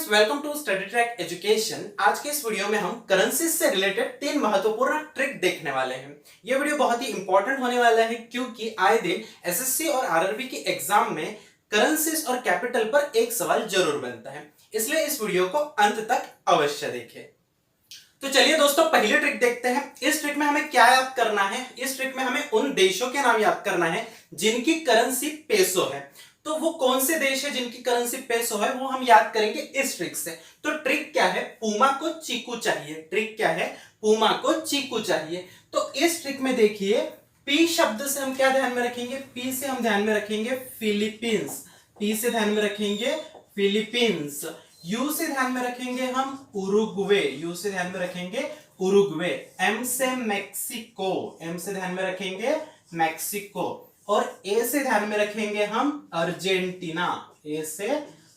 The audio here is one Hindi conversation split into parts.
Friends, welcome to study track education. आज के इस वीडियो में हम करेंसीज से रिलेटेड 3 महत्वपूर्ण ट्रिक देखने वाले हैं। यह वीडियो बहुत ही इंपॉर्टेंट होने वाला है क्योंकि आए दिन एसएससी और आरआरबी की एग्जाम में करेंसीज और कैपिटल पर एक सवाल जरूर बनता है, इसलिए इस वीडियो को अंत तक अवश्य देखें। तो चलिए दोस्तों, पहली ट्रिक देखते हैं। इस ट्रिक में हमें क्या याद करना है? इस ट्रिक में हमें उन देशों के नाम याद करना है जिनकी करेंसी पेसो है। तो वो कौन से देश है जिनकी करेंसी पेसो है, वो हम याद करेंगे इस ट्रिक से। तो ट्रिक क्या है? पूमा को चीकू चाहिए। ट्रिक क्या है? पूमा को चीकू चाहिए। तो इस ट्रिक में देखिए, पी शब्द से हम क्या ध्यान में रखेंगे? पी से हम ध्यान में रखेंगे फिलीपींस। पी से ध्यान में रखेंगे फिलीपींस। यू से ध्यान में रखेंगे हम उरुग्वे। यू से ध्यान में रखेंगे उरुग्वे। एम से मैक्सिको। एम से ध्यान में रखेंगे मैक्सिको। और ए से ध्यान में रखेंगे हम अर्जेंटीना। ए से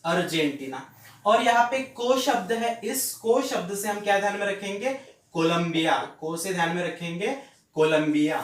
अर्जेंटीना। और यहाँ पे को शब्द है, इस को शब्द से हम क्या ध्यान में रखेंगे? कोलंबिया। को से ध्यान में रखेंगे कोलंबिया।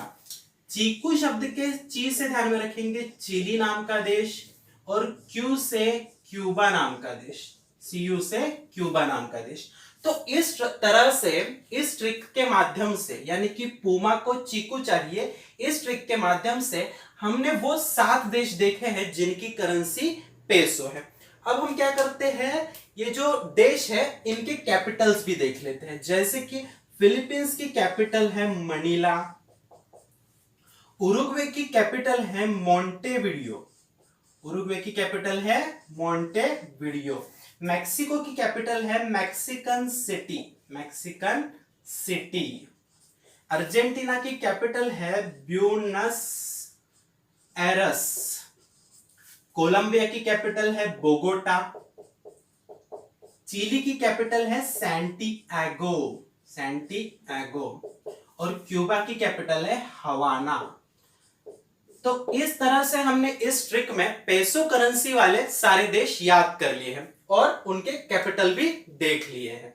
चीकू शब्द के ची से ध्यान में रखेंगे चिली नाम का देश। और क्यू से क्यूबा नाम का देश। सीयू से क्यूबा नाम का देश। तो इस तरह से इस ट्रिक के माध्यम से, यानी कि पूमा को चीकू चाहिए, इस ट्रिक के माध्यम से हमने वो 7 देश देखे हैं जिनकी करेंसी पेसो है। अब हम क्या करते हैं, ये जो देश है इनके कैपिटल्स भी देख लेते हैं। जैसे कि फिलीपींस की कैपिटल है मनीला। उरुग्वे की कैपिटल है मोंटेविडियो। उरुग्वे की कैपिटल है मोंटेविडियो। मैक्सिको की कैपिटल है Mexican city. Mexican city. Argentina की कैपिटल है ब्यूनस एरस। कोलंबिया की कैपिटल है बोगोटा। चिली की कैपिटल है सैंटियागो। सैंटियागो। और क्यूबा की कैपिटल है हवाना। तो इस तरह से हमने इस ट्रिक में पेसो करेंसी वाले सारे देश याद कर लिए हैं और उनके कैपिटल भी देख लिए हैं।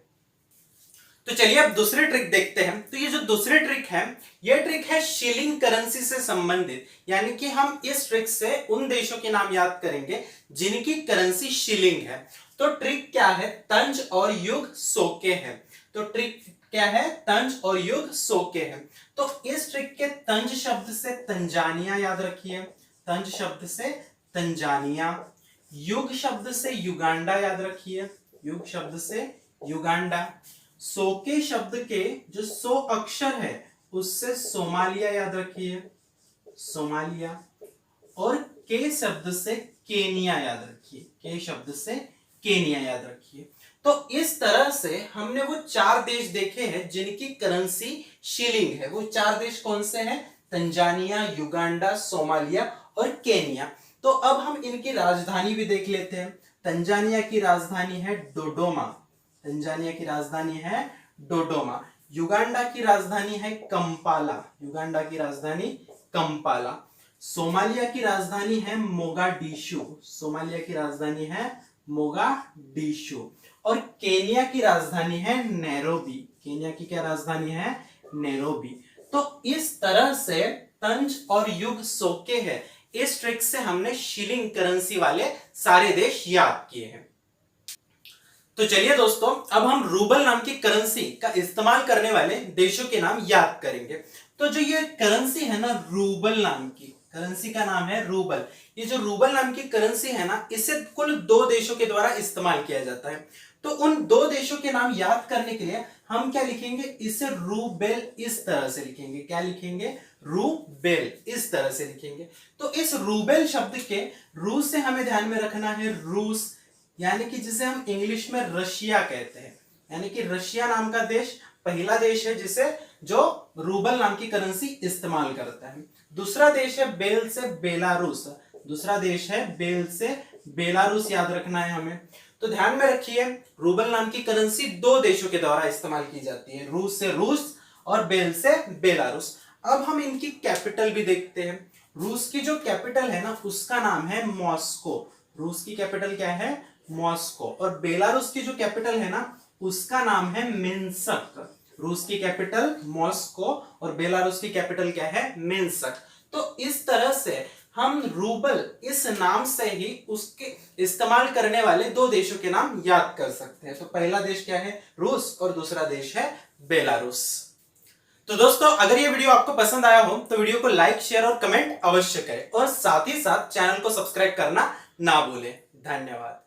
तो चलिए अब दूसरी ट्रिक देखते हैं। तो ये जो दूसरी ट्रिक है, ये ट्रिक है शिलिंग करेंसी से संबंधित, यानी कि हम इस ट्रिक से उन देशों के नाम याद करेंगे जिनकी करेंसी शिलिंग है। तो ट्रिक क्या है? तंज और युग सोके है। तो ट्रिक क्या है? तंज और युग सोके है। तो इस ट्रिक के तंज शब्द से तंजानिया याद रखिए। तंज शब्द से तंजानिया। युग शब्द से युगांडा याद रखिए। युग शब्द से युगांडा। सोके शब्द के जो 100 अक्षर है उससे सोमालिया याद रखिए। सोमालिया। और के शब्द से केनिया याद रखिए। के शब्द से केनिया याद रखिए। तो इस तरह से हमने वो 4 देश देखे हैं जिनकी करेंसी शिलिंग है। वो 4 देश कौन से हैं? तंजानिया, युगांडा, सोमालिया और केनिया। तो अब हम इनकी राजधानी भी देख लेते हैं। तंजानिया की राजधानी है डोडोमा। तंजानिया की राजधानी है डोडोमा। युगांडा की राजधानी है कंपाला। युगांडा की राजधानी कंपाला। सोमालिया की राजधानी है मोगाडिशु। सोमालिया की राजधानी है मोगाडिशु। और केनिया की राजधानी है नैरोबी। केनिया की क्या राजधानी है? नैरोबी। तो इस तरह से तंज और युग सोके है। इस ट्रिक से हमने शिलिंग करेंसी वाले सारे देश याद किए हैं। तो चलिए दोस्तों, अब हम रूबल नाम की करेंसी का इस्तेमाल करने वाले देशों के नाम याद करेंगे। तो जो ये करेंसी है ना, रूबल नाम की करेंसी का नाम है रूबल। ये जो रूबल नाम की करेंसी है ना, इसे कुल 2 देशों के द्वारा इस्तेमाल किया जाता है। तो उन 2 देशों के नाम याद करने के लिए हम क्या लिखेंगे? इसे रूबेल इस तरह से लिखेंगे। क्या लिखेंगे? रूबेल इस तरह से लिखेंगे। तो इस रूबेल शब्द के रूस से हमें ध्यान में रखना है रूस, यानी कि जिसे हम इंग्लिश में रशिया कहते हैं। यानी कि रशिया नाम का देश पहला देश है जिसे जो रूबल नाम की करेंसी इस्तेमाल करता है। दूसरा देश है बेल से बेलारूस। दूसरा देश है बेल से बेलारूस, याद रखना है हमें। तो ध्यान में रखिए, रूबल नाम की करेंसी 2 देशों के द्वारा इस्तेमाल की जाती है, रूस से रूस और बेल से बेलारूस। अब हम इनकी कैपिटल भी देखते हैं। रूस की जो कैपिटल है ना, उसका नाम है मॉस्को। रूस की कैपिटल क्या है? मॉस्को। और बेलारूस की जो कैपिटल है ना, उसका नाम है मिन्स्क। रूस की कैपिटल मॉस्को और बेलारूस की कैपिटल क्या है? मिन्स्क। तो इस तरह से हम रूबल इस नाम से ही उसके इस्तेमाल करने वाले दो देशों के नाम याद कर सकते हैं। तो पहला देश क्या है? रूस, और दूसरा देश है बेलारूस। तो दोस्तों, अगर ये वीडियो आपको पसंद आया हो तो वीडियो को लाइक, शेयर और कमेंट अवश्य करें, और साथ ही साथ चैनल को सब्सक्राइब करना ना भूलें। धन्यवाद।